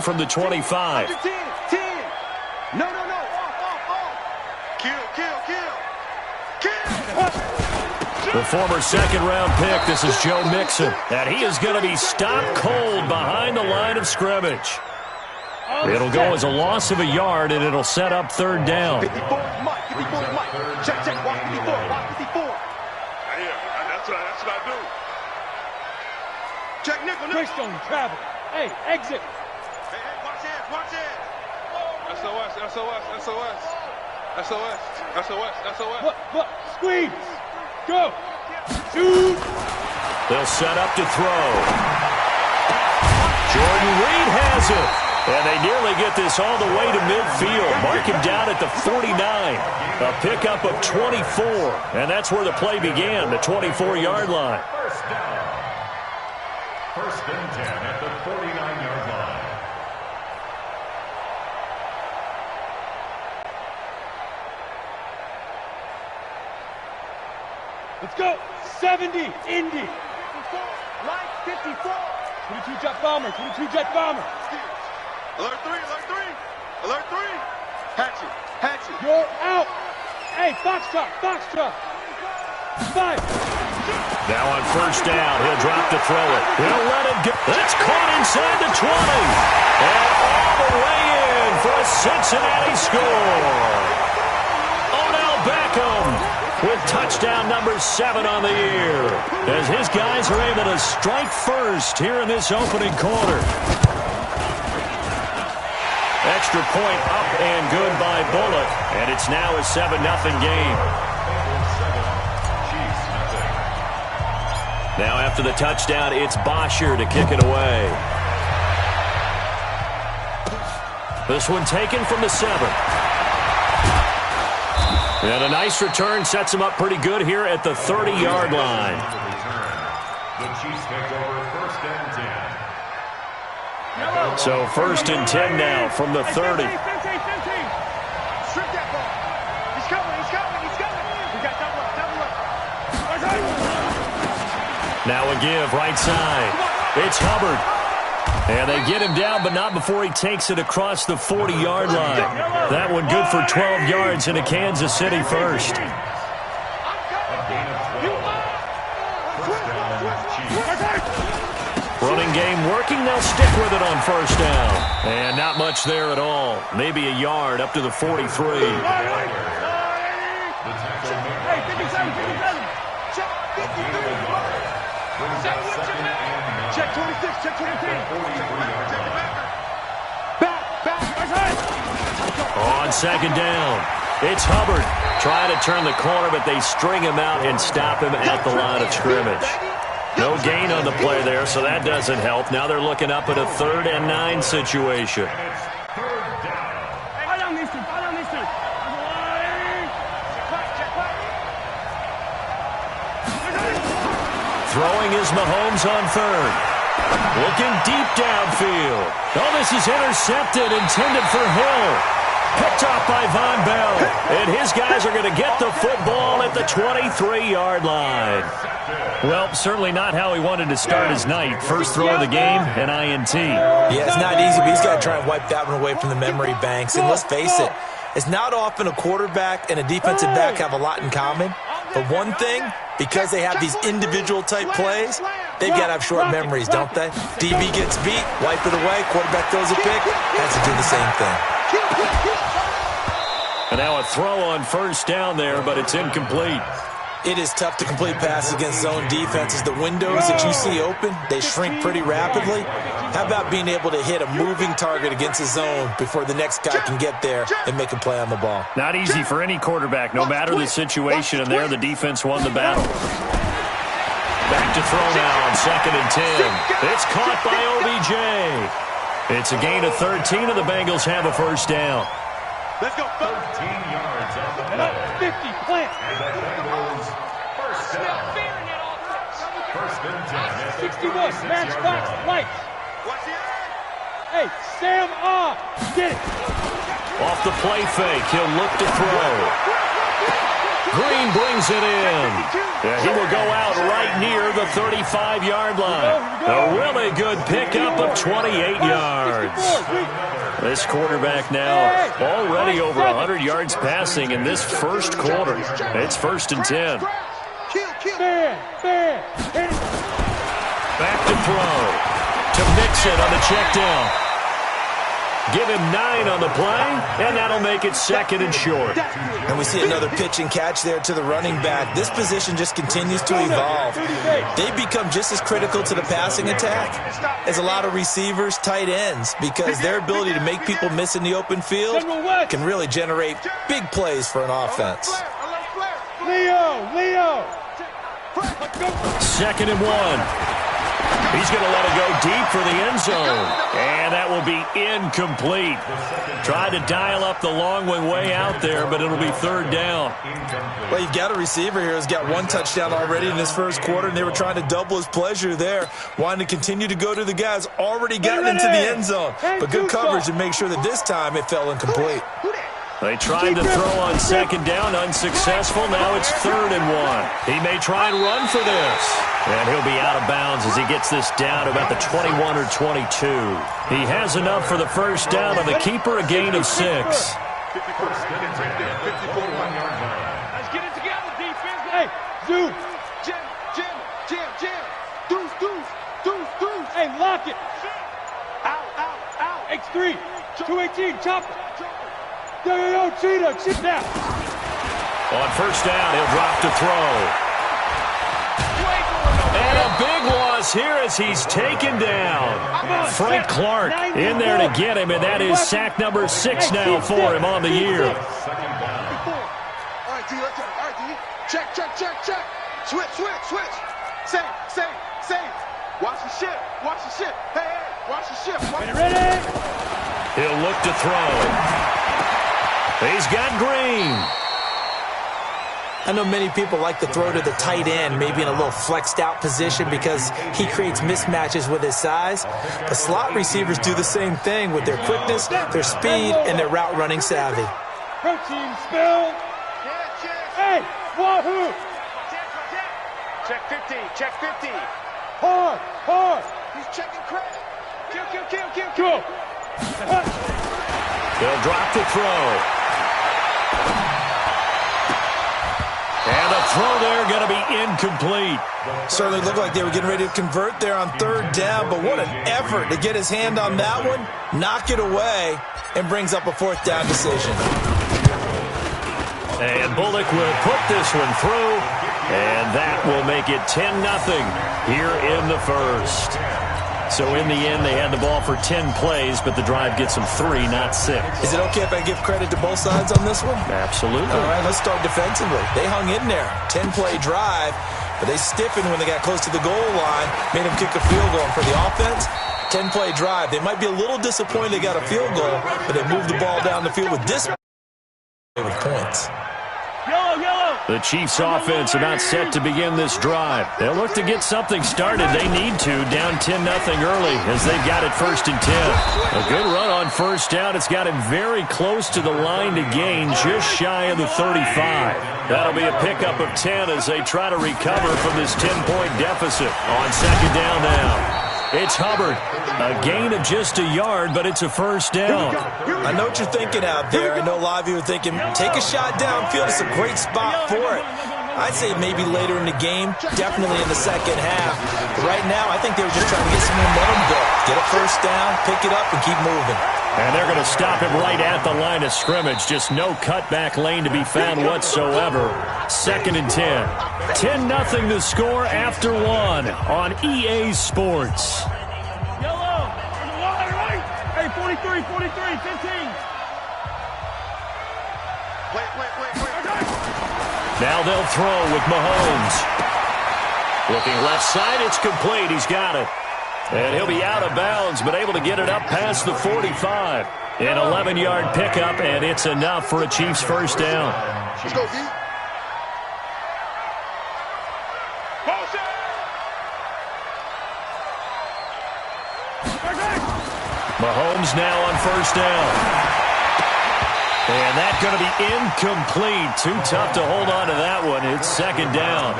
from the 25. 10. No. Kill. The former second-round pick, this is Joe Mixon. And he is going to be stopped cold behind the line of scrimmage. It'll go as a loss of a yard, and it'll set up third down. 54 is Mike. Check. Watch 54. Yeah, that's what I do. Check nickel. Greystone, travel. Hey, exit. Hey, watch it. SOS. Look, squeeze. Go. Shoot. They'll set up to throw. Jordan Reed has it. And they nearly get this all the way to midfield. Mark him down at the 49. A pickup of 24. And that's where the play began, the 24-yard line. First and 10 at the 49-yard line. Let's go. 70. Indy. 54. Mike, 54. 22 jet bomber. Alert 3. Hatchet. You're out. Hey, foxtrot. 5. Now on first down, he'll drop to throw it. He'll let it go. That's caught inside the 20. And all the way in for a Cincinnati score. Odell Beckham with touchdown number 7 on the year. As his guys are able to strike first here in this opening quarter. Extra point up and good by Bullock. And it's now a 7-0 game. Now after the touchdown, it's Bosher to kick it away. This one taken from the 7. And a nice return sets him up pretty good here at the 30-yard line. The Chiefs take over first and 10. So first and 10 now from the 30. Strip that ball. He's coming. We got double up. Now a give right side. It's Hubbard. And they get him down, but not before he takes it across the 40-yard line. That one good for 12 yards into Kansas City first. Running game working. They'll stick with it on first down. And not much there at all. Maybe a yard up to the 43. Check 26. Back. On second down, it's Hubbard trying to turn the corner, but they string him out and stop him at the line of scrimmage. No gain on the play there, so that doesn't help. Now they're looking up at a 3rd and 9 situation. Throwing is Mahomes on 3rd. Looking deep downfield. Oh, this is intercepted, intended for Hill. Picked off by Von Bell. And his guys are going to get the football at the 23-yard line. Well, certainly not how he wanted to start his night. First throw of the game, an INT. Yeah, it's not easy, but he's got to try and wipe that one away from the memory banks. And let's face it, it's not often a quarterback and a defensive back have a lot in common. But one thing, because they have these individual-type plays, they've got to have short memories, don't they? DB gets beat, wipe it away, quarterback throws a pick, has to do the same thing. And now a throw on first down there, but it's incomplete. It is tough to complete passes against zone defenses. The windows that you see open, they shrink pretty rapidly. How about being able to hit a moving target against a zone before the next guy can get there and make a play on the ball? Not easy for any quarterback, no matter the situation, and there the defense won the battle. Back to throw now on 2nd and 10. It's caught by OBJ. It's a gain of 13, and the Bengals have a first down. Let's go. 13 yards on the play. 50, plant. And the Bengals first down. First and 10. 61, matchbox, lights. Watch the eye. Hey, Sam off. Get it. Off the play fake, he'll look to throw. Green brings it in. Yeah, he will go out right near the 35-yard line. A really good pickup of 28 yards. This quarterback now already over 100 yards passing in this first quarter. It's 1st and 10. Back to throw. To Mixon on the check down. Give him 9 on the play, and that'll make it 2nd and short. And we see another pitch and catch there to the running back. This position just continues to evolve. They become just as critical to the passing attack as a lot of receivers, tight ends, because their ability to make people miss in the open field can really generate big plays for an offense. Leo! 2nd and 1. He's going to let it go deep for the end zone. And that will be incomplete. Tried to dial up the long one way out there, but it'll be 3rd down. Well, you've got a receiver here who's got 1 touchdown already in this first quarter, and they were trying to double his pleasure there, wanting to continue to go to the guys already gotten into the end zone. But good coverage to make sure that this time it fell incomplete. They tried to throw on 2nd down, unsuccessful. Now it's 3rd and 1. He may try and run for this. And he'll be out of bounds as he gets this down to about the 21 or 22. He has enough for the first down on the keeper, a gain of 6. Let's get it together, defense. Hey, Zeus. Jim. Deuce. Hey, lock it. Out. X3. 218, chopper. Yo, Cheetah, chip down. On 1st down, he'll drop to throw. And a big loss here as he's taken down. Frank Clark in there to get him, and that is sack number 6 now for him on the year. All right, D, let's go. All right, D. Check. Switch. Same. Watch the ship. Hey, watch the ship. Ready? He'll look to throw. He's got Green. I know many people like to throw to the tight end, maybe in a little flexed out position because he creates mismatches with his size. But slot receivers do the same thing with their quickness, their speed, and their route running savvy. Protein spill. Hey, wahoo. Check 50. Hard. He's checking Craig. Kill. They'll drop the throw. And the throw there going to be incomplete. Certainly looked like they were getting ready to convert there on 3rd down, but what an effort to get his hand on that one, knock it away, and brings up a 4th down decision. And Bullock will put this one through, and that will make it 10-0 here in the first. So in the end, they had the ball for 10 plays, but the drive gets them 3, not 6. Is it okay if I give credit to both sides on this one? Absolutely. All right, let's start defensively. They hung in there. 10-play drive, but they stiffened when they got close to the goal line, made them kick a field goal. And for the offense, 10-play drive. They might be a little disappointed they got a field goal, but they moved the ball down the field with points. The Chiefs' offense about set to begin this drive. They'll look to get something started. They need to, down 10-0 early as they've got it 1st and 10. A good run on 1st down. It's got him very close to the line to gain, just shy of the 35. That'll be a pickup of 10 as they try to recover from this 10-point deficit. On 2nd down now. It's Hubbard. A gain of just a yard, but it's a 1st down. I know what you're thinking out there. I know a lot of you are thinking, take a shot downfield. It's a great spot for it. I'd say maybe later in the game, definitely in the second half. But right now, I think they were just trying to get some momentum going. Get a 1st down, pick it up, and keep moving. And they're going to stop him right at the line of scrimmage. Just no cutback lane to be found whatsoever. 2nd and 10. 10-0 the score after 1 on EA Sports. Yellow. On the line, right. Hey, 43, 15. Wait. Now they'll throw with Mahomes. Looking left side, it's complete. He's got it. And he'll be out of bounds, but able to get it up past the 45. An 11-yard pickup, and it's enough for a Chiefs 1st down. Let's go, D. Mahomes now on 1st down. And that's going to be incomplete. Too tough to hold on to that one. It's second down.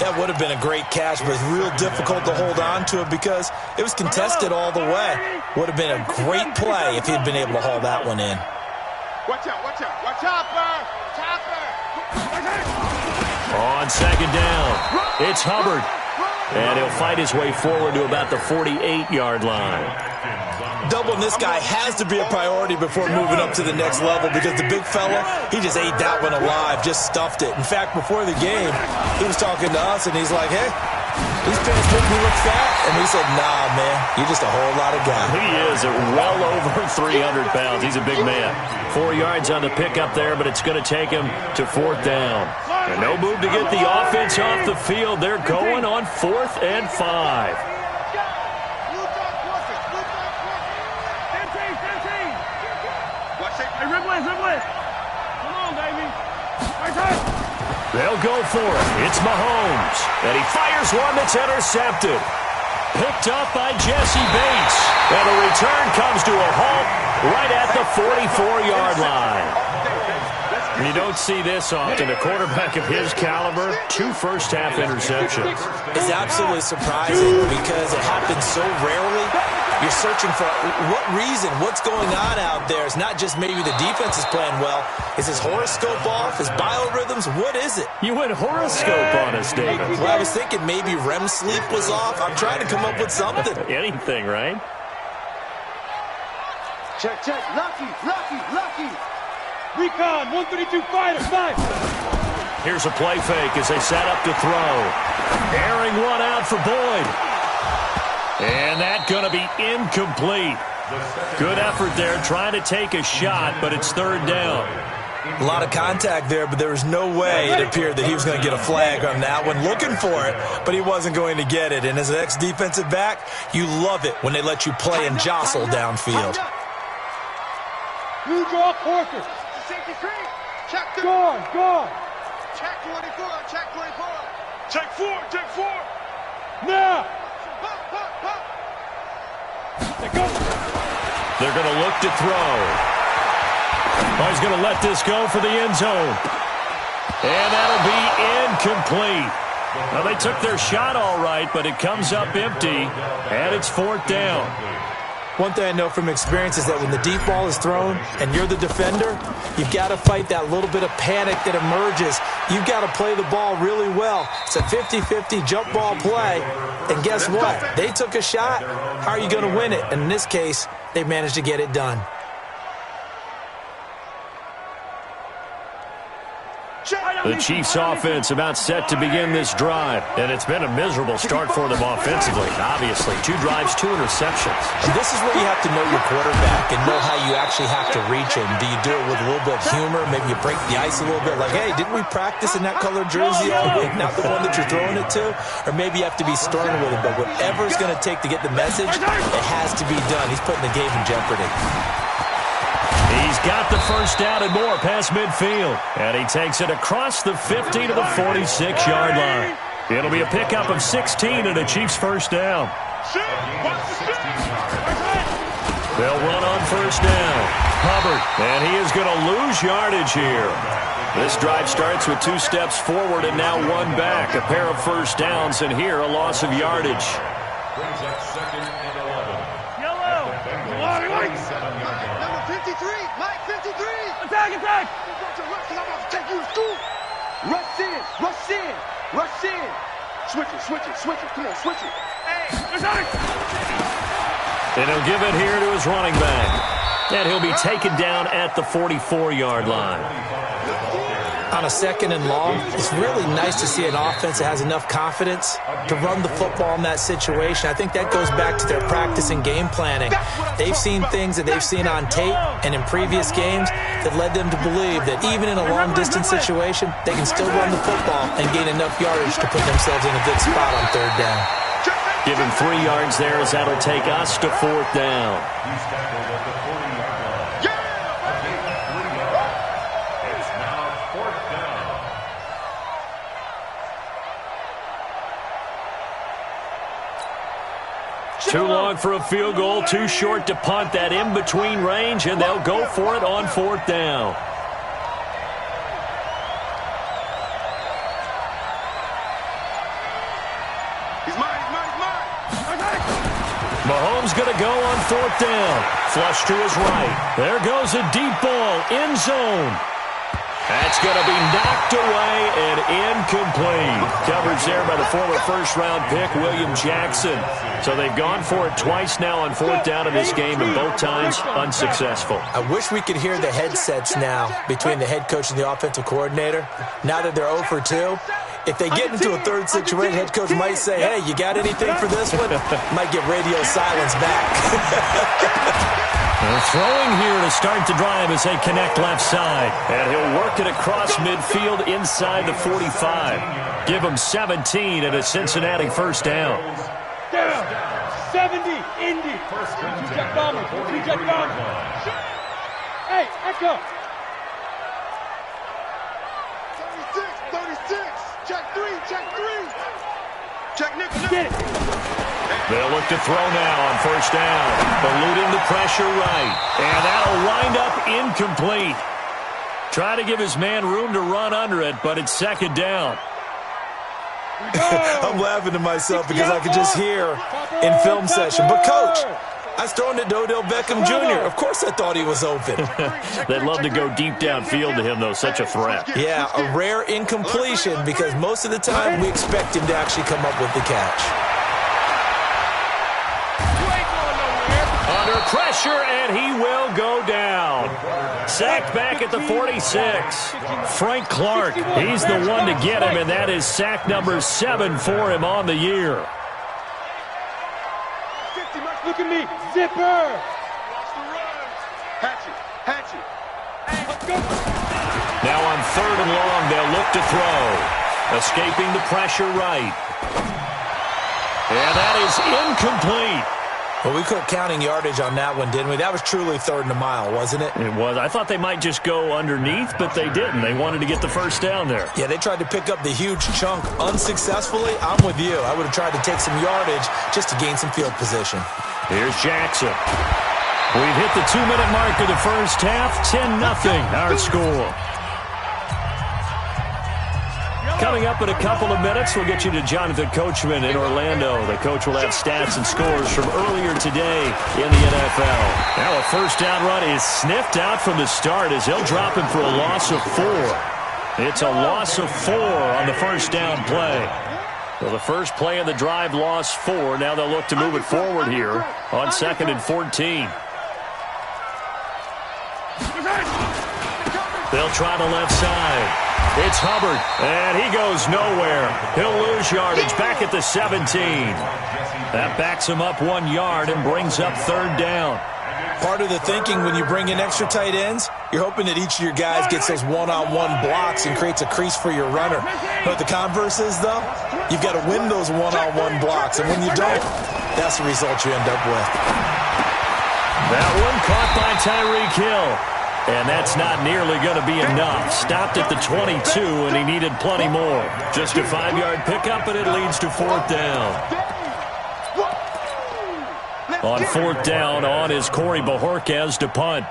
That would have been a great catch, but it's real difficult to hold on to it because it was contested all the way. Would have been a great play if he'd been able to haul that one in. Watch out, watch out, watch out, man. Chopper. On second down, it's Hubbard. And he'll fight his way forward to about the 48-yard line. Doubling this guy has to be a priority before moving up to the next level because the big fella, he just ate that one alive, just stuffed it. In fact, before the game, he was talking to us, and he's like, hey, these pants make me look fat. And we said, nah, man, you're just a whole lot of guy. He is at well over 300 pounds. He's a big man. 4 yards on the pickup there, but it's going to take him to fourth down. And no move to get the offense off the field. They're going on 4th and 5. Come on, baby. Right side. They'll go for it. It's Mahomes. And he fires one that's intercepted. Picked up by Jesse Bates. And the return comes to a halt right at the 44-yard line. You don't see this often. A quarterback of his caliber, 2 first-half interceptions. It's absolutely surprising because it happens so rarely. You're searching for what reason, what's going on out there. It's not just maybe the defense is playing well. Is his horoscope off? His biorhythms? What is it? You went horoscope on us, David. Well, I was thinking maybe REM sleep was off. I'm trying to come up with something. Anything, right? Check, check. Lucky, lucky, lucky. Recon, 132 fighter, 5. Here's a play fake as they set up to throw. Airing one out for Boyd. And that's going to be incomplete. Good effort there trying to take a shot, but it's third down. A lot of contact there, but there was no way it appeared that he was going to get a flag on that one. Looking for it, but he wasn't going to get it. And as an ex-defensive back, you love it when they let you play and jostle downfield. You draw Porter. Check the Guard. Check 24, check 24. Check 4, check 4. Now. They're going to look to throw. Oh, he's going to let this go for the end zone. And that'll be incomplete. Well, they took their shot all right, but it comes up empty, and it's fourth down. One thing I know from experience is that when the deep ball is thrown and you're the defender, you've got to fight that little bit of panic that emerges. You've got to play the ball really well. It's a 50-50 jump ball play. And guess what? They took a shot. How are you going to win it? And in this case, they managed to get it done. The Chiefs' offense about set to begin this drive, and it's been a miserable start for them offensively. Obviously, 2 drives, 2 interceptions. This is where you have to know your quarterback and know how you actually have to reach him. Do you do it with a little bit of humor? Maybe you break the ice a little bit like, hey, didn't we practice in that colored jersey all week? Not the one that you're throwing it to? Or maybe you have to be stern with him, but whatever it's going to take to get the message, it has to be done. He's putting the game in jeopardy. He's got the first down and more past midfield. And he takes it across the 50 to the 46-yard line. It'll be a pickup of 16 and a Chiefs first down. They'll run on first down. Hubbard, and he is going to lose yardage here. This drive starts with 2 steps forward and now 1 back. A pair of first downs, and here a loss of yardage. Brings up 2nd and 11. Yellow. Number 53, Mike 53. Attack. Rush in. Switch it. Come on, switch it. And he'll give it here to his running back. And he'll be taken down at the 44-yard line. On a 2nd and long, it's really nice to see an offense that has enough confidence to run the football in that situation. I think that goes back to their practice and game planning. They've seen things that they've seen on tape and in previous games that led them to believe that even in a long-distance situation, they can still run the football and gain enough yardage to put themselves in a good spot on 3rd down. Give him 3 yards there as that'll take us to 4th down. He's tackled at the 40-yard line. Again, 3 yards. It's now 4th down. Too long for a field goal, too short to punt that in-between range, and they'll go for it on 4th down. He's mine. Mahomes going to go on 4th down. Flush to his right. There goes a deep ball, end zone. That's going to be knocked away and incomplete. Coverage there by the former first-round pick, William Jackson. So they've gone for it twice now on 4th down in this game, and both times unsuccessful. I wish we could hear the headsets now between the head coach and the offensive coordinator. Now that they're 0 for 2, if they get into a third situation, head coach might say, hey, you got anything for this one? Might get radio silence back. They're throwing here to start the drive as they connect left side. And he'll work it across midfield inside the 45. Give him 17 at a Cincinnati first down. Down. 70, Indy. Two-check bomber. Two-check bomber. Hey, echo. 36. Check 3. Check nickel. Get it. They'll look to throw now on first down. Eluding the pressure right. And that'll wind up incomplete. Try to give his man room to run under it, but it's 2nd down. I'm laughing to myself because I could just hear in film session. But, Coach, I was throwing to Odell Beckham Jr. Of course I thought he was open. They'd love to go deep downfield to him, though. Such a threat. Yeah, a rare incompletion because most of the time we expect him to actually come up with the catch. Under pressure, and he will go down. Sacked back at the 46. Frank Clark, he's the one to get him, and that is sack number 7 for him on the year. Look at me. Zipper. Hatchet. Now on 3rd and long, they'll look to throw. Escaping the pressure right. And that is incomplete. Well, we quit counting yardage on that one, didn't we? That was truly 3rd and a mile, wasn't it? It was. I thought they might just go underneath, but they didn't. They wanted to get the first down there. Yeah, they tried to pick up the huge chunk unsuccessfully. I'm with you. I would have tried to take some yardage just to gain some field position. Here's Jackson. We've hit the 2-minute mark of the first half. 10-0 our score. Coming up in a couple of minutes, we'll get you to Jonathan Coachman in Orlando. The coach will have stats and scores from earlier today in the NFL. Now a first down run is sniffed out from the start as they'll drop him for a loss of 4. It's a loss of 4 on the first down play. Well, the first play of the drive lost 4. Now they'll look to move it forward here on 2nd and 14. They'll try the left side. It's Hubbard, and he goes nowhere. He'll lose yardage back at the 17. That backs him up 1 yard and brings up 3rd down. Part of the thinking when you bring in extra tight ends, you're hoping that each of your guys gets those one-on-one blocks and creates a crease for your runner. You know what the converse is, though? You've got to win those one-on-one blocks, and when you don't, that's the result you end up with. That one caught by Tyreek Hill. And that's not nearly going to be enough. Stopped at the 22, and he needed plenty more. Just a 5-yard pickup, and it leads to 4th down. On 4th down, on is Corey Bojorquez to punt.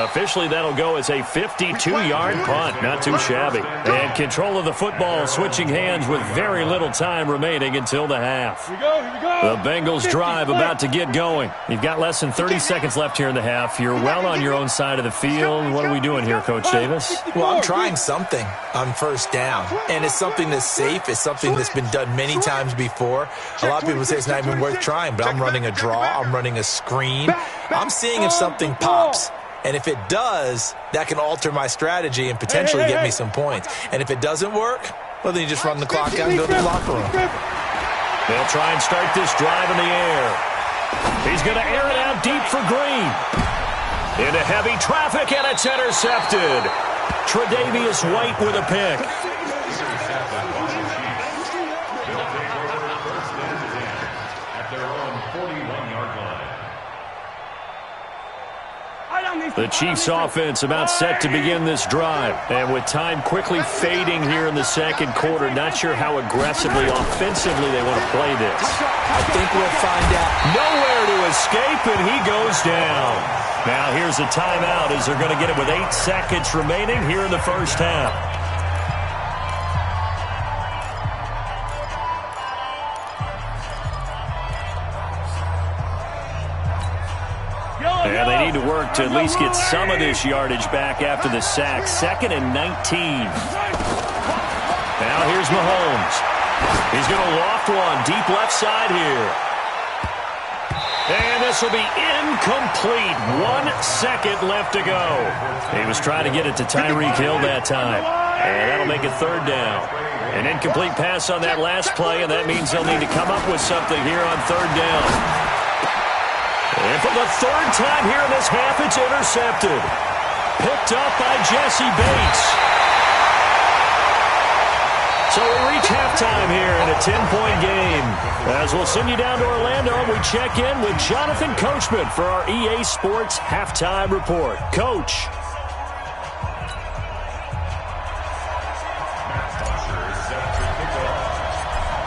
Officially, that'll go as a 52-yard punt. Not too shabby. And control of the football switching hands with very little time remaining until the half. Here we go. The Bengals drive about to get going. You've got less than 30 seconds left here in the half. You're well on your own side of the field. What are we doing here, Coach Davis? Well, I'm trying something on first down, and it's something that's safe. It's something that's been done many times before. A lot of people say it's not even worth trying, but I'm running a draw. I'm running a screen. I'm seeing if something pops. And if it does, that can alter my strategy and potentially get me some points. And if it doesn't work, well, then you just run the clock out and go to the locker room. They'll try and start this drive in the air. He's going to air it out deep for Green. Into heavy traffic, and it's intercepted. Tre'Davious White with a pick. The Chiefs offense about set to begin this drive. And with time quickly fading here in the second quarter, not sure how aggressively, offensively they want to play this. I think we'll find out. Nowhere to escape, and he goes down. Now here's a timeout as they're going to get it with 8 seconds remaining here in the first half. And they need to work to at least get some of this yardage back after the sack. 2nd and 19. Now here's Mahomes. He's going to loft one deep left side here. And this will be incomplete. 1 second left to go. He was trying to get it to Tyreek Hill that time. And that'll make it 3rd down. An incomplete pass on that last play, and that means they'll need to come up with something here on 3rd down. And for the 3rd time here in this half, it's intercepted. Picked up by Jesse Bates. So we reach halftime here in a 10-point game. As we'll send you down to Orlando, we check in with Jonathan Coachman for our EA Sports Halftime Report. Coach.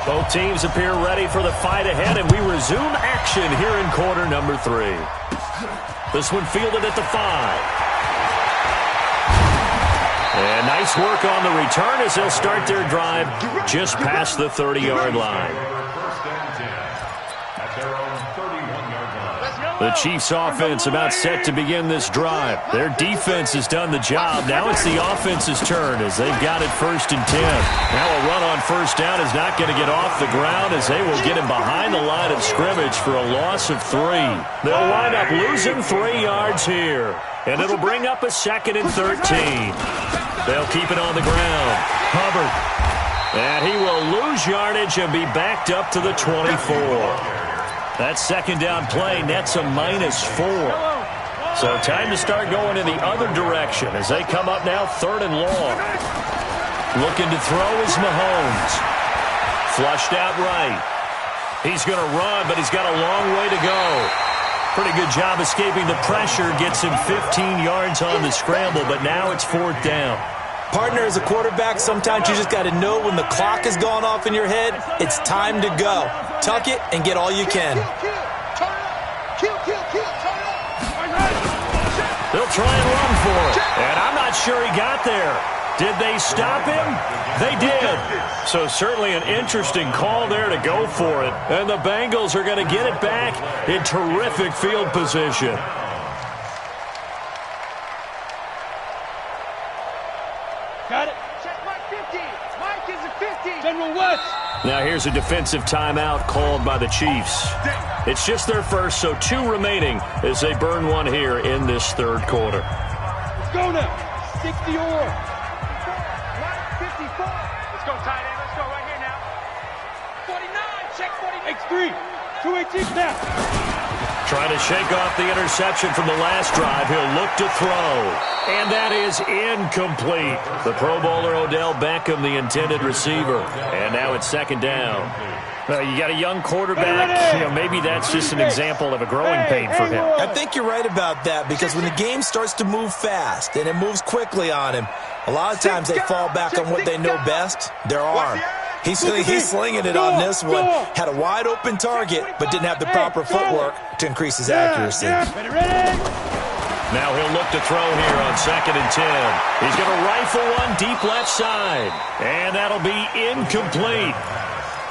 Both teams appear ready for the fight ahead, and we resume action here in quarter number 3. This one fielded at the 5. And nice work on the return as they'll start their drive just past the 30-yard line. The Chiefs offense about set to begin this drive. Their defense has done the job. Now it's the offense's turn as they've got it 1st and 10. Now a run on 1st down is not going to get off the ground as they will get him behind the line of scrimmage for a loss of 3. They'll wind up losing 3 yards here. And it'll bring up a 2nd and 13. They'll keep it on the ground. Hubbard. And he will lose yardage and be backed up to the 24. That 2nd down play nets a -4. So time to start going in the other direction as they come up now 3rd and long. Looking to throw is Mahomes. Flushed out right. He's going to run, but he's got a long way to go. Pretty good job escaping the pressure. Gets him 15 yards on the scramble, but now it's 4th down. Partner, as a quarterback, sometimes you just got to know when the clock has gone off in your head, it's time to go. Tuck it and get all you can. They'll try and run for it. And I'm not sure he got there. Did they stop him? They did. So certainly an interesting call there to go for it. And the Bengals are going to get it back in terrific field position. Got it. Check Mike 50. Mike is a 50. General West. Now here's a defensive timeout called by the Chiefs. It's just their first, so 2 remaining as they burn one here in this 3rd quarter. Let's go now. 60 or. Mike 54. Let's go tight end. Let's go right here now. 49. Check 49. X3. 218 now. Trying to shake off the interception from the last drive. He'll look to throw. And that is incomplete. The Pro Bowler Odell Beckham, the intended receiver. And now it's 2nd down. You got a young quarterback. Maybe that's just an example of a growing pain for him. I think you're right about that because when the game starts to move fast and it moves quickly on him, a lot of times they fall back on what they know best, their arm. He's slinging it on this one. Had a wide-open target, but didn't have the proper footwork to increase his accuracy. Now he'll look to throw here on 2nd and 10. He's going to rifle one deep left side. And that'll be incomplete.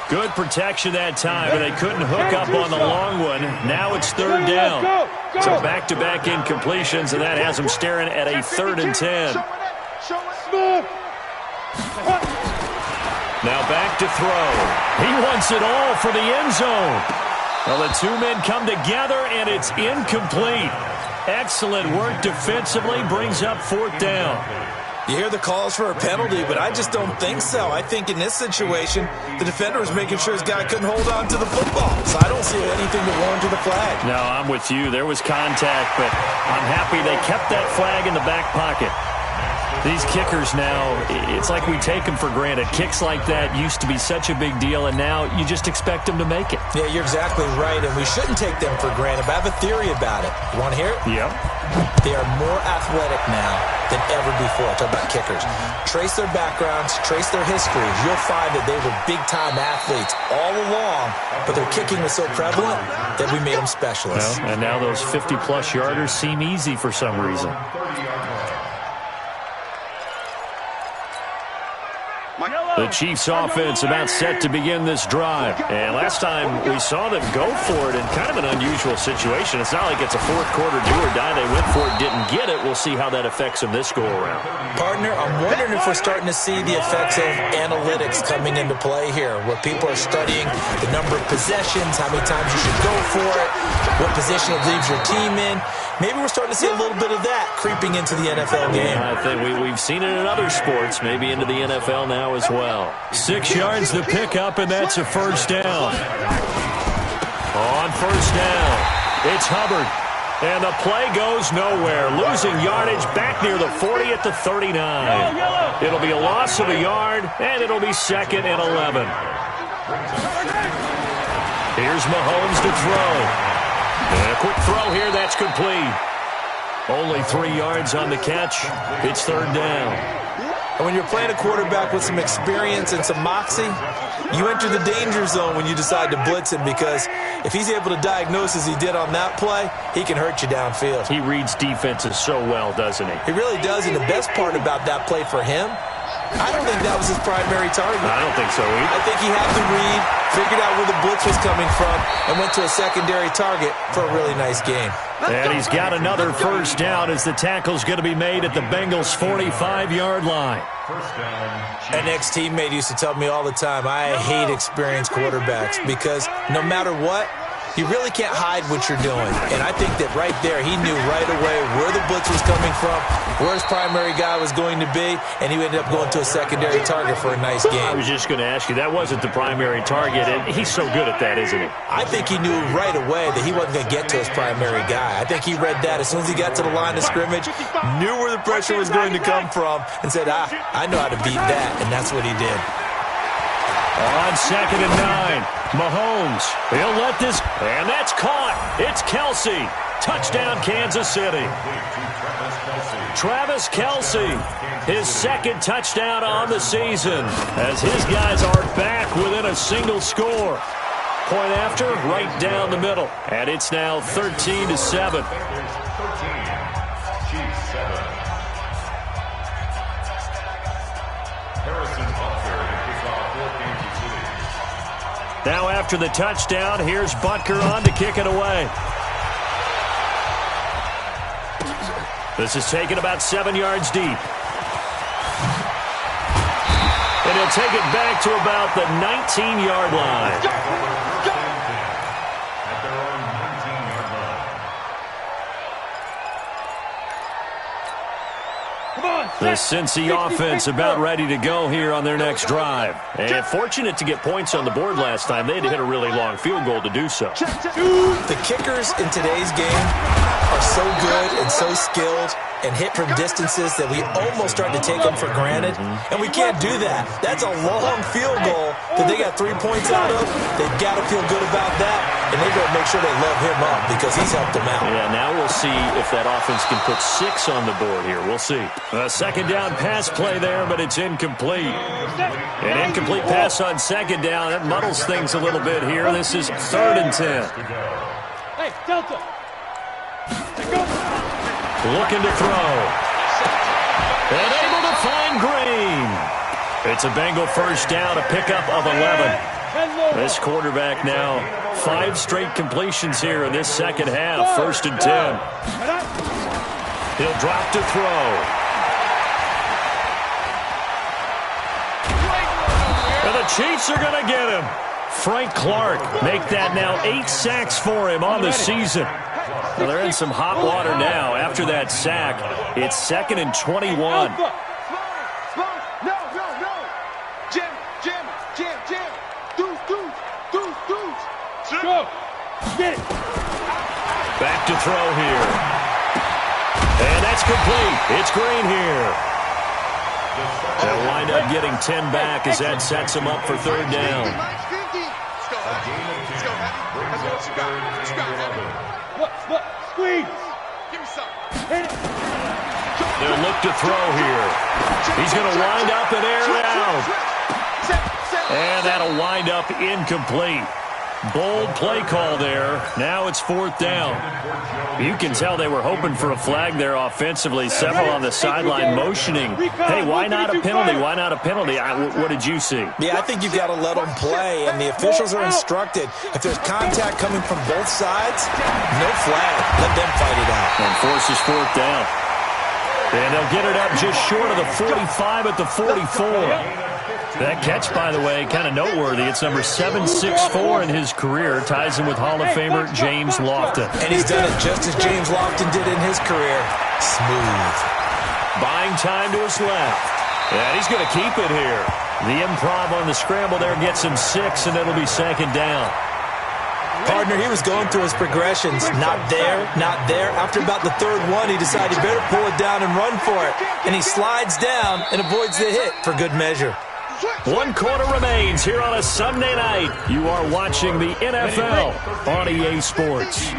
Good protection that time, but they couldn't hook up on the long one. Now it's 3rd down. So back-to-back incompletions, and that has them staring at a 3rd and 10. Now back to throw. He wants it all for the end zone. Well, the 2 men come together, and it's incomplete. Excellent work defensively, brings up 4th down. You hear the calls for a penalty, but I just don't think so. I think in this situation, the defender was making sure his guy couldn't hold on to the football. So I don't see anything to warrant the flag. No, I'm with you. There was contact, but I'm happy they kept that flag in the back pocket. These kickers now, it's like we take them for granted. Kicks like that used to be such a big deal, and now you just expect them to make it. Yeah, you're exactly right, and we shouldn't take them for granted, but I have a theory about it. You want to hear it? Yep. They are more athletic now than ever before. Talk about kickers. Trace their backgrounds, trace their histories. You'll find that they were big-time athletes all along, but their kicking was so prevalent that we made them specialists. Well, and now those 50-plus yarders seem easy for some reason. The Chiefs offense about set to begin this drive. And last time we saw them go for it in kind of an unusual situation. It's not like it's a fourth quarter do or die. They went for it, didn't get it. We'll see how that affects them this go around. Partner, I'm wondering if we're starting to see the effects of analytics coming into play here, where people are studying the number of possessions, how many times you should go for it, what position it leaves your team in. Maybe we're starting to see a little bit of that creeping into the NFL game. I think we've seen it in other sports, maybe into the NFL now as well. 6 yards to pick up, and that's a first down. On first down, it's Hubbard. And the play goes nowhere. Losing yardage back near the 40 at the 39. It'll be a loss of a yard, and it'll be 2nd and 11. Here's Mahomes to throw. And a quick throw here, that's complete. Only 3 yards on the catch. It's 3rd down. And when you're playing a quarterback with some experience and some moxie, you enter the danger zone when you decide to blitz him, because if he's able to diagnose as he did on that play, he can hurt you downfield. He reads defenses so well, doesn't he? He really does, and the best part about that play for him, I don't think that was his primary target. I don't think so either. I think he had the read, figured out where the blitz was coming from, and went to a secondary target for a really nice game. And he's got another first down as the tackle's going to be made at the Bengals' 45-yard line. An ex-teammate used to tell me all the time, I hate experienced quarterbacks, because no matter what, you really can't hide what you're doing. And I think that right there, he knew right away where the blitz was coming from, where his primary guy was going to be, and he ended up going to a secondary target for a nice game. I was just going to ask you, that wasn't the primary target, and he's so good at that, isn't he? I think he knew right away that he wasn't going to get to his primary guy. I think he read that as soon as he got to the line of scrimmage, knew where the pressure was going to come from, and said, I know how to beat that, and that's what he did. On 2nd and 9, Mahomes, he'll let this, and that's caught. It's Kelce. Touchdown, Kansas City. Travis Kelce, his 2nd touchdown on the season, as his guys are back within a single score. Point after, right down the middle, and it's now 13-7. Now after the touchdown, here's Butker on to kick it away. This is taken about 7 yards deep. And he'll take it back to about the 19-yard line. The Cincy offense about ready to go here on their next drive. And fortunate to get points on the board last time. They had to hit a really long field goal to do so. The kickers in today's game are so good and so skilled and hit from distances that we almost start to take them for granted. And we can't do that. That's a long field goal that they got 3 points out of. They've got to feel good about that, and they've got to make sure they love him up because he's helped them out. Yeah, now we'll see if that offense can put 6 on the board here. We'll see. A 2nd down pass play there, but it's incomplete. An incomplete pass on 2nd down. That muddles things a little bit here. This is 3rd and 10. Hey, Delta. Looking to throw. And able to find Green. It's a Bengal first down, a pickup of 11. This quarterback now 5 straight completions here in this second half. 1st and 10. He'll drop to throw. And the Chiefs are going to get him. Frank Clark make that now 8 sacks for him on the season. Well, they're in some hot water now after that sack. It's 2nd and 21. throw here. And that's complete. It's Green here. They'll wind up getting 10 back as that sets them up for third down. Let's go, Heavy. Let's go what you got. What you got, Heavy? Look, squeeze. Give me some. Hit it. They'll look to throw here. He's going to wind up and air it out. And that'll wind up incomplete. Bold play call there. Now it's fourth down. You can tell they were hoping for a flag there offensively. Several on the sideline motioning. Hey, why not a penalty? Why not a penalty? What did you see? Yeah, I think you've got to let them play, and the officials are instructed. If there's contact coming from both sides, no flag. Let them fight it out. And forces fourth down. And they'll get it up just short of the 45 at the 44. That catch, by the way, kind of noteworthy. It's number 764 in his career. Ties him with Hall of Famer James Lofton. And he's done it just as James Lofton did in his career. Smooth. Buying time to his left. And he's going to keep it here. The improv on the scramble there gets him 6, and it'll be second down. Partner, he was going through his progressions. Not there, not there. After about the third one, he decided he better pull it down and run for it. And he slides down and avoids the hit for good measure. 1 quarter remains here on a Sunday night. You are watching the NFL on EA Sports.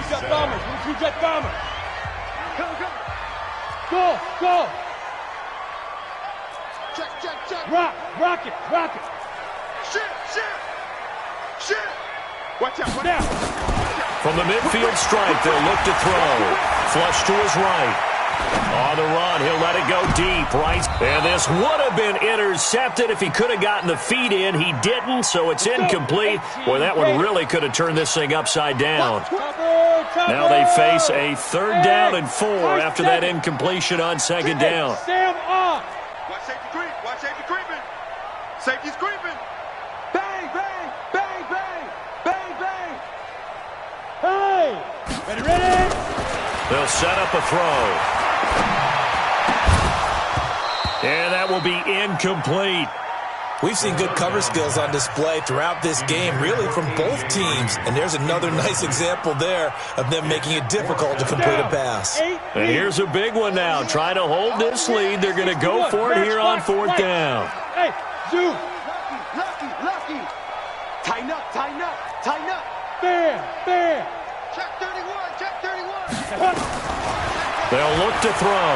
Go. Check. Rock it. Shit. Watch out. From the midfield stripe, they'll look to throw. Flush to his right. On the run, he'll let it go deep, right? And this would have been intercepted if he could have gotten the feet in. He didn't, so it's incomplete. Boy, that one really could have turned this thing upside down. Now they face a 3rd down and 4 after that incompletion on 2nd down. Sam off. Watch safety creeping. Safety's creeping. Bang. Hey. Ready. They'll set up a throw. And that will be incomplete. We've seen good cover skills on display throughout this game, really from both teams. And there's another nice example there of them making it difficult to complete a pass. And here's a big one now. Trying to hold this lead. They're going to go for it here on 4th down. Hey, Zoom. Lucky. Tighten up. Fair. Check 31. They'll look to throw.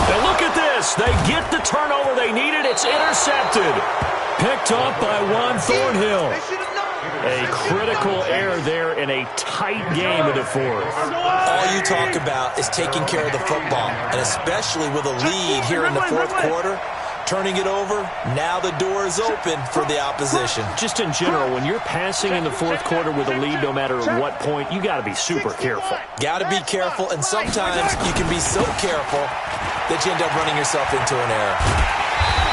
And look at this. They get the turnover they needed. It's intercepted. Picked up by Juan Thornhill. A critical error there in a tight game in the 4th. All you talk about is taking care of the football, and especially with a lead here in the 4th quarter. Turning it over, now the door is open for the opposition. Just in general, when you're passing in the 4th quarter with a lead, no matter at what point, you got to be super careful. Got to be careful, and sometimes you can be so careful that you end up running yourself into an error.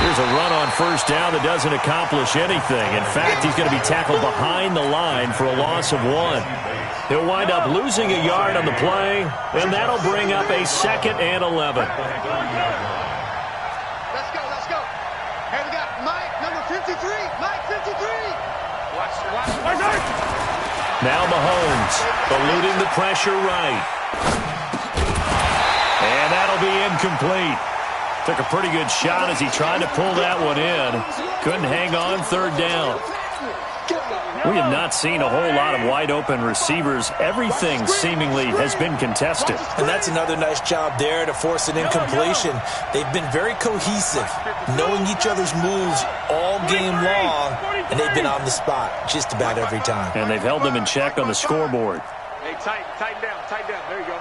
Here's a run on 1st down that doesn't accomplish anything. In fact, he's going to be tackled behind the line for a loss of 1. He'll wind up losing a yard on the play, and that'll bring up a 2nd and 11. Now Mahomes eluding the pressure right. And that'll be incomplete. Took a pretty good shot as he tried to pull that one in. Couldn't hang on 3rd down. We have not seen a whole lot of wide-open receivers. Everything seemingly has been contested. And that's another nice job there to force an incompletion. They've been very cohesive, knowing each other's moves all game long, and they've been on the spot just about every time. And they've held them in check on the scoreboard. Hey, tighten down. There you go.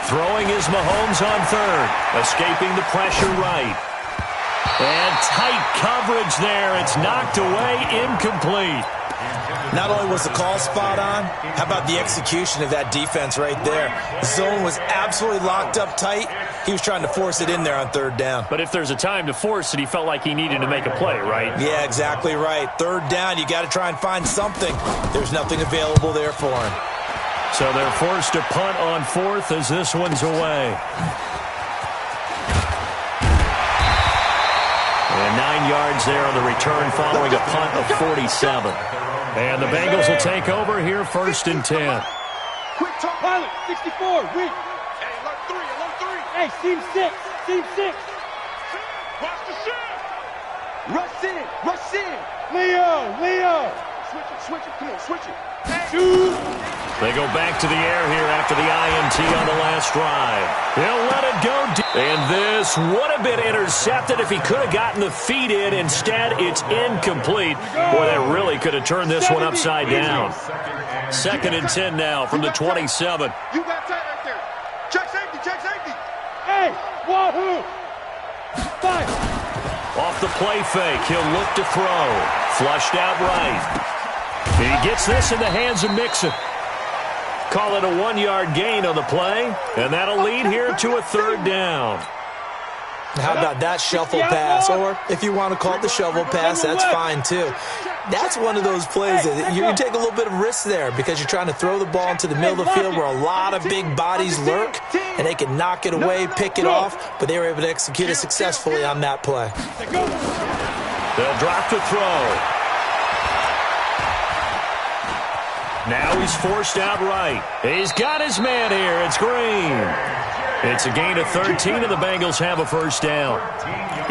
Throwing is Mahomes on 3rd, escaping the pressure right. And tight coverage there. It's knocked away, incomplete. Not only was the call spot on, how about the execution of that defense right there? The zone was absolutely locked up tight. He was trying to force it in there on 3rd down. But if there's a time to force it, he felt like he needed to make a play, right? Yeah, exactly right. 3rd down, you got to try and find something. There's nothing available there for him. So they're forced to punt on 4th as this one's away. And 9 yards there on the return following a punt of 47. And the Bengals will take over here, 1st and 10. Quick talk. Pilot, 64, weak. Hey, alert 3, alert 3. Hey, team 6, team 6. Watch the shit. Rush in, rush in. Leo. Switch it, come on, switch it. Shoot. They go back to the air here after the INT on the last drive. He'll let it go. And this would have been intercepted if he could have gotten the feet in. Instead, it's incomplete. Boy, that really could have turned this one upside down. 2nd and 10 now from the 27. You got tight right there. Check safety, check safety. Hey, wahoo. 5. Off the play fake, he'll look to throw. Flushed out right. He gets this in the hands of Mixon. Call it a 1-yard gain on the play, and that'll lead here to a 3rd down. How about that shuffle pass? Or if you want to call it the shovel pass, that's fine too. That's one of those plays that you take a little bit of risk there because you're trying to throw the ball into the middle of the field where a lot of big bodies lurk, and they can knock it away, pick it off, but they were able to execute it successfully on that play. They'll drop to throw. Now he's forced out right. He's got his man here. It's Green. It's a gain of 13, and the Bengals have a 1st down.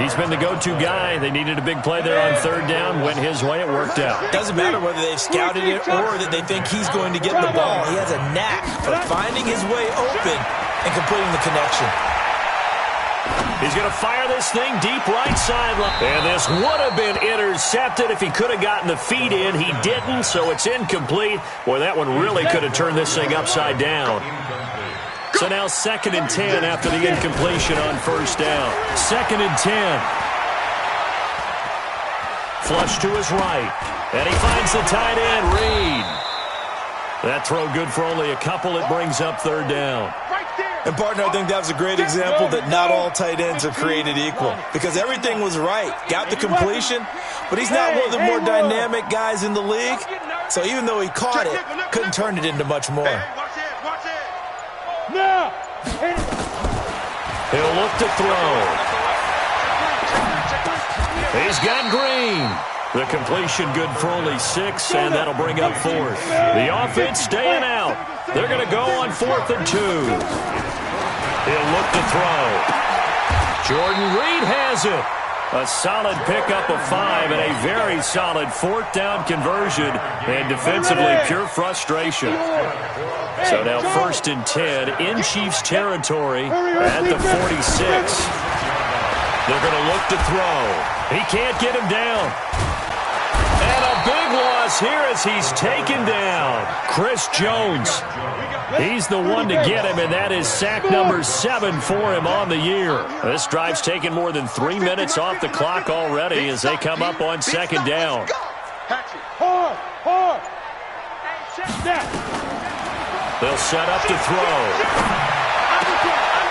He's been the go-to guy. They needed a big play there on 3rd down. Went his way. It worked out. Doesn't matter whether they've scouted it or that they think he's going to get the ball. He has a knack for finding his way open and completing the connection. He's going to fire this thing deep right sideline. And this would have been intercepted if he could have gotten the feet in. He didn't, so it's incomplete. Boy, that one really could have turned this thing upside down. So now 2nd and 10 after the incompletion on 1st down. 2nd and 10. Flush to his right. And he finds the tight end, Reed. That throw good for only a couple. It brings up 3rd down. And, partner, I think that was a great example that not all tight ends are created equal because everything was right. Got the completion, but he's not one of the more dynamic guys in the league. So even though he caught it, couldn't turn it into much more. Now. He'll look to throw. He's got Green. The completion good for only 6, and that'll bring up 4th. The offense staying out. They're going to go on 4th and 2. He'll look to throw. Jordan Reed has it. A solid pickup of 5 and a very solid 4th down conversion. And defensively, pure frustration. So now 1st and 10 in Chiefs territory at the 46. They're going to look to throw. He can't get him down. And a big loss here as he's taken down. Chris Jones. He's the one to get him, and that is sack number 7 for him on the year. This drive's taken more than 3 minutes off the clock already as they come up on 2nd down. Hard. They'll set up to throw.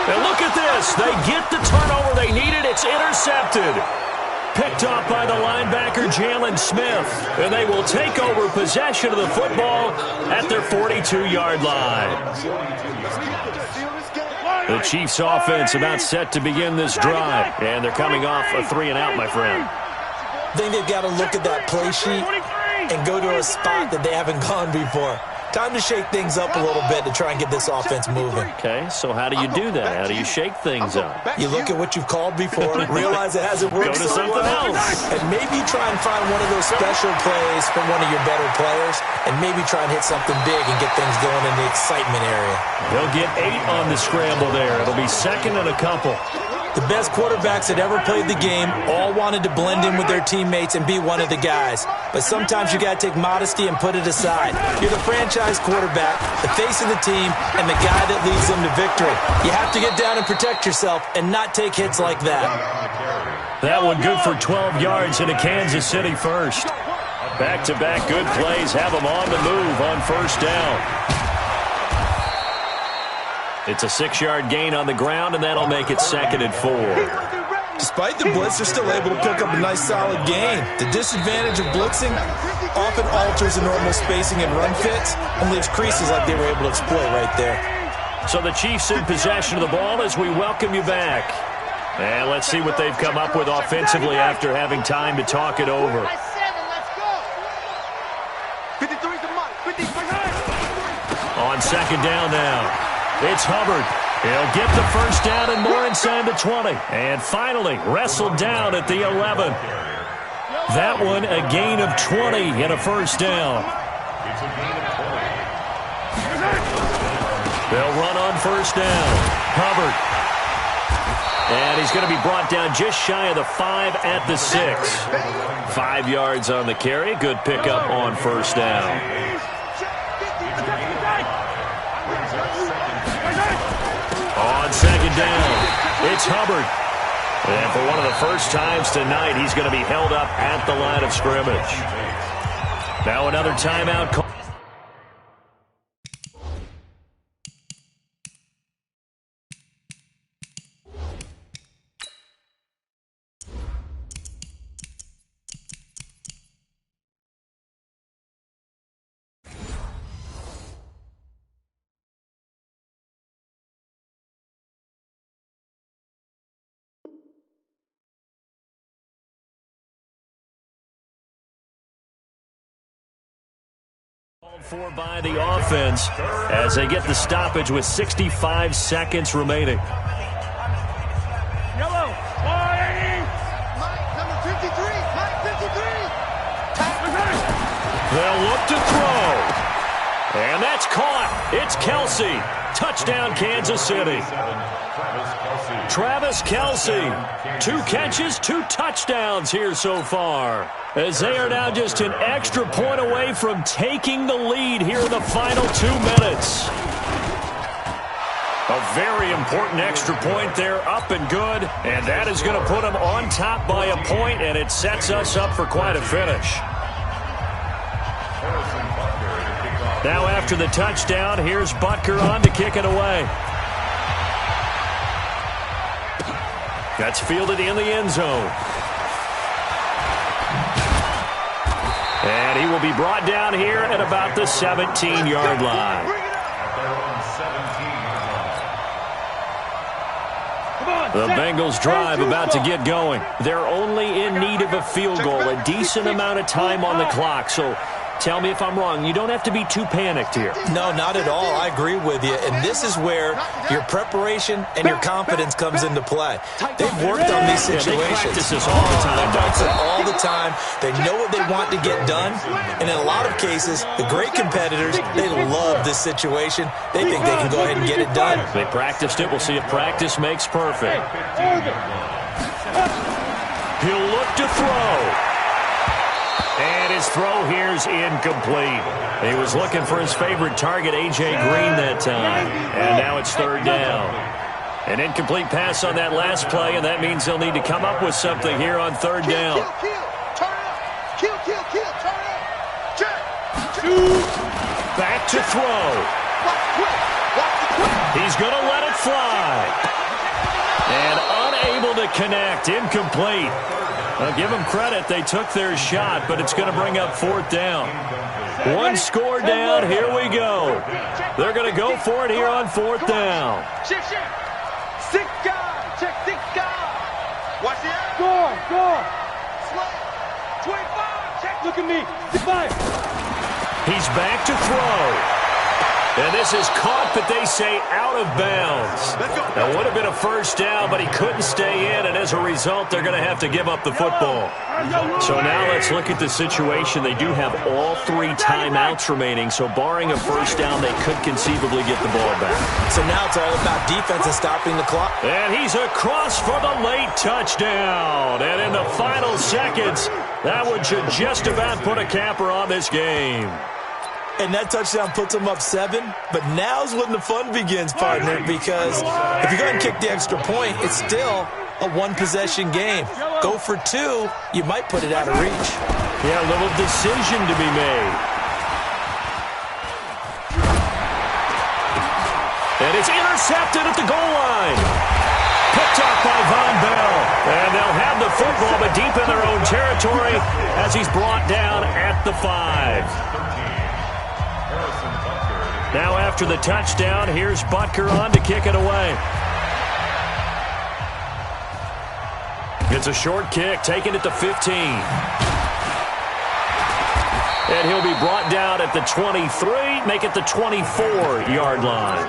And look at this. They get the turnover they needed. It's intercepted. Picked off by the linebacker, Jalen Smith. And they will take over possession of the football at their 42-yard line. The Chiefs offense about set to begin this drive. And they're coming off a 3-and-out, my friend. I think they've got to look at that play sheet and go to a spot that they haven't gone before. Time to shake things up a little bit to try and get this offense moving. Okay, so how do you do that? How do you shake things up? You look at what you've called before, realize it hasn't worked Go to so something well, else. and maybe try and find one of those special plays from one of your better players, and maybe try and hit something big and get things going in the excitement area. They'll get 8 on the scramble there. It'll be 2nd and a couple. The best quarterbacks that ever played the game all wanted to blend in with their teammates and be one of the guys. But sometimes you got to take modesty and put it aside. You're the franchise quarterback, the face of the team, and the guy that leads them to victory. You have to get down and protect yourself and not take hits like that. That one good for 12 yards in a Kansas City first. Back-to-back good plays have them on the move on 1st down. It's a 6-yard gain on the ground, and that'll make it 2nd and 4. Despite the blitz, they're still able to pick up a nice, solid gain. The disadvantage of blitzing often alters the normal spacing and run fits and leaves creases like they were able to exploit right there. So the Chiefs in possession of the ball as we welcome you back. And let's see what they've come up with offensively after having time to talk it over. 53's the mark. 53. On second down now, it's Hubbard. He'll get the first down and more inside the 20. And finally, wrestled down at the 11. That one, a gain of 20 and a first down. It's a gain of 20. They'll run on first down. Hubbard. And he's going to be brought down just shy of the 5 at the 6. 5 yards on the carry. Good pickup on first down. On second down, it's Hubbard. And for one of the first times tonight, he's going to be held up at the line of scrimmage. Now another timeout call. For by the offense as they get the stoppage with 65 seconds remaining. Yellow. Mike, number 53. Mike, 53. They'll look to throw. And that's caught. It's Kelsey. Touchdown, Kansas City. Travis Kelsey. 2 catches, 2 touchdowns here so far, as they are now just an extra point away from taking the lead here in the final 2 minutes. A very important extra point there, up and good, and that is going to put them on top by a point, and it sets us up for quite a finish. Now after the touchdown, here's Butker on to kick it away. That's fielded in the end zone. And he will be brought down here at about the 17-yard line. The Bengals drive about to get going. They're only in need of a field goal, a decent amount of time on the clock. So tell me if I'm wrong. You don't have to be too panicked here. No, not at all. I agree with you. And this is where your preparation and your confidence comes into play. They've worked on these situations. They practice this all the time. They practice it all the time. They know what they want to get done. And in a lot of cases, the great competitors, they love this situation. They think they can go ahead and get it done. They practiced it. We'll see if practice makes perfect. He'll look to throw. And his throw here is incomplete. He was looking for his favorite target, A.J. Green, that time. And now it's third down. An incomplete pass on that last play, and that means they'll need to come up with something here on third down. Kill, turn up. Check. Back to throw. He's going to let it fly. And unable to connect, incomplete. I'll give them credit. They took their shot, but it's going to bring up fourth down. 1 score down. Here we go. They're going to go for it here on fourth down. Shift. 6 guys. Check 6 guys. Watch the air. Go. Slant. 25. Check. Look at me. Goodbye. He's back to throw. And this is caught, but they say out of bounds. That would have been a first down, but he couldn't stay in, and as a result, they're going to have to give up the football. So now let's look at the situation. They do have all 3 timeouts remaining, so barring a first down, they could conceivably get the ball back. So now it's all about defense and stopping the clock. And he's across for the late touchdown. And in the final seconds, that one should just about put a capper on this game. And that touchdown puts them up 7. But now's when the fun begins, partner, because if you go ahead and kick the extra point, it's still a 1-possession game. Go for 2, you might put it out of reach. Yeah, a little decision to be made. And it's intercepted at the goal line. Picked up by Von Bell. And they'll have the football, but deep in their own territory as he's brought down at the 5. Now after the touchdown, here's Butker on to kick it away. It's a short kick, taking it to 15. And he'll be brought down at the 23, make it the 24-yard line.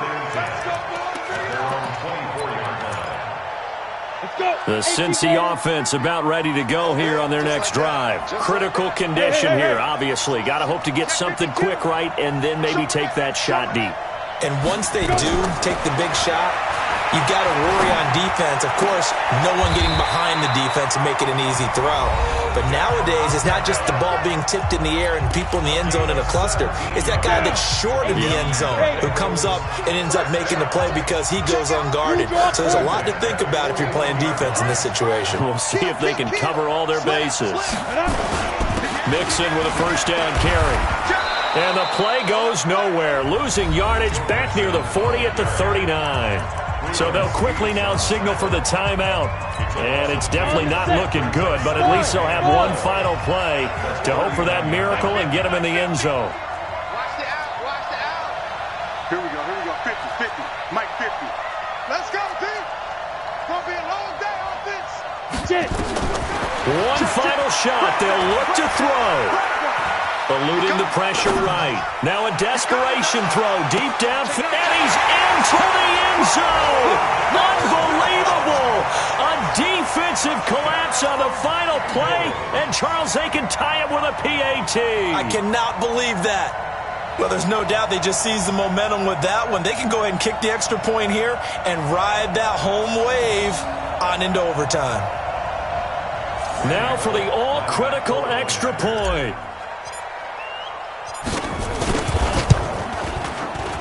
The Cincy offense about ready to go here on their next drive. Critical condition here, obviously. Got to hope to get something quick right and then maybe take that shot deep. And once they do take the big shot, you've got to worry on defense. Of course, no one getting behind the defense and make it an easy throw. But nowadays, it's not just the ball being tipped in the air and people in the end zone in a cluster. It's that guy that's short in the end zone who comes up and ends up making the play because he goes unguarded. So there's a lot to think about if you're playing defense in this situation. We'll see if they can cover all their bases. Mixon with a first down carry. And the play goes nowhere. Losing yardage back near the 40 at the 39. So they'll quickly now signal for the timeout. And it's definitely not looking good, but at least they'll have one final play to hope for that miracle and get them in the end zone. Watch the out, watch the out. Here we go, 50, Mike 50. Let's go, D. Gonna be a long day offense. One final shot. They'll look to throw. Eluding the pressure right. Now a desperation throw deep downfield. And he's into the end zone. Unbelievable. A defensive collapse on the final play. And Charles, they can tie it with a PAT. I cannot believe that. Well, there's no doubt they just seized the momentum with that one. They can go ahead and kick the extra point here and ride that home wave on into overtime. Now for the all-critical extra point.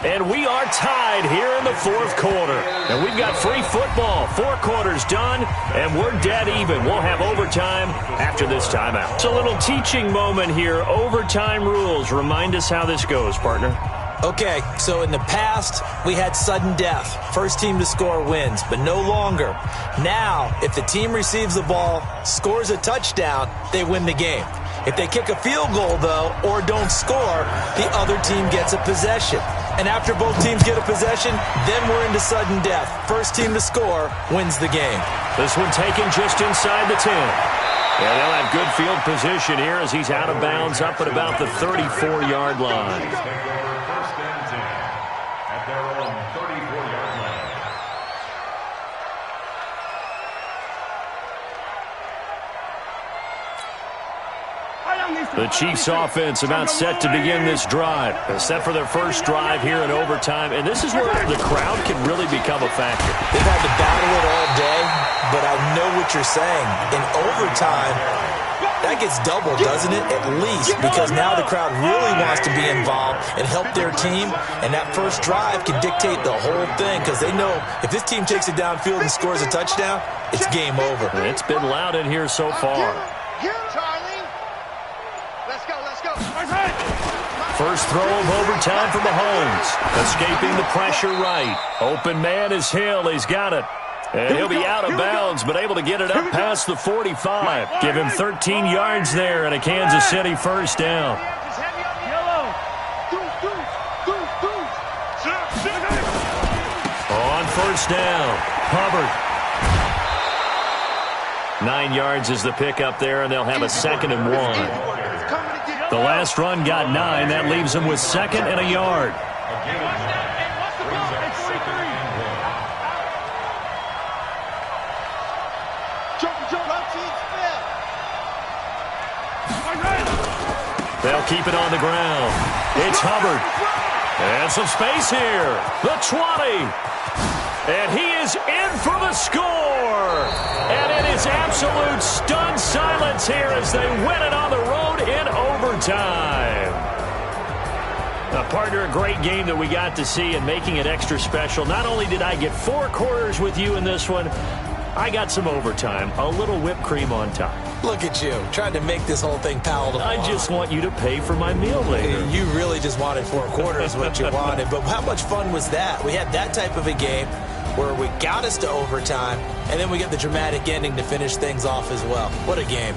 And we are tied here in the fourth quarter. And we've got free football. 4 quarters done, and we're dead even. We'll have overtime after this timeout. It's a little teaching moment here. Overtime rules. Remind us how this goes, partner. Okay, so in the past, we had sudden death. First team to score wins, but no longer. Now, if the team receives the ball, scores a touchdown, they win the game. If they kick a field goal, though, or don't score, the other team gets a possession. And after both teams get a possession, then we're into sudden death. First team to score wins the game. This one taken just inside the 10. Yeah, they'll have good field position here as he's out of bounds up at about the 34-yard line. First and 10 at their own 34-yard line. The Chiefs offense about set to begin this drive. Set for their first drive here in overtime. And this is where the crowd can really become a factor. They've had to battle it all day, but I know what you're saying. In overtime, that gets doubled, doesn't it? At least, because now the crowd really wants to be involved and help their team. And that first drive can dictate the whole thing because they know if this team takes it downfield and scores a touchdown, it's game over. It's been loud in here so far. First throw of overtime for Mahomes. Escaping the pressure right. Open man is Hill. He's got it. And he'll be out of bounds, but able to get it up past the 45. Give him 13 yards there and a Kansas City first down. On first down, Hubbard. 9 yards is the pickup there, and they'll have a 2nd and 1. The last run got 9. That leaves them with 2nd and a yard. They'll keep it on the ground. It's Hubbard. And some space here. The 20. And he is in for the score. And it is absolute stunned silence here as they win it on the road in overtime. Partner, a great game that we got to see and making it extra special. Not only did I get 4 quarters with you in this one, I got some overtime, a little whipped cream on top. Look at you, trying to make this whole thing palatable. I just want you to pay for my meal later. You really just wanted 4 quarters, what you wanted. But how much fun was that? We had that type of a game where we got us to overtime, and then we get the dramatic ending to finish things off as well. What a game.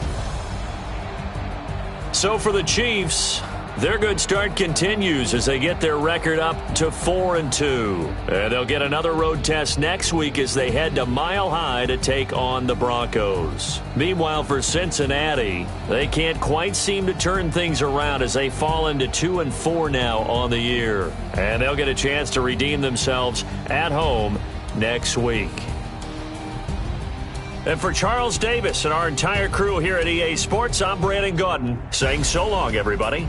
So for the Chiefs, Their good start continues as they get their record up to 4-2. And they'll get another road test next week as they head to Mile High to take on the Broncos. Meanwhile, for Cincinnati, they can't quite seem to turn things around as they fall into 2-4 now on the year. And they'll get a chance to redeem themselves at home next week. And for Charles Davis and our entire crew here at EA Sports, I'm Brandon Gaudin saying so long, everybody.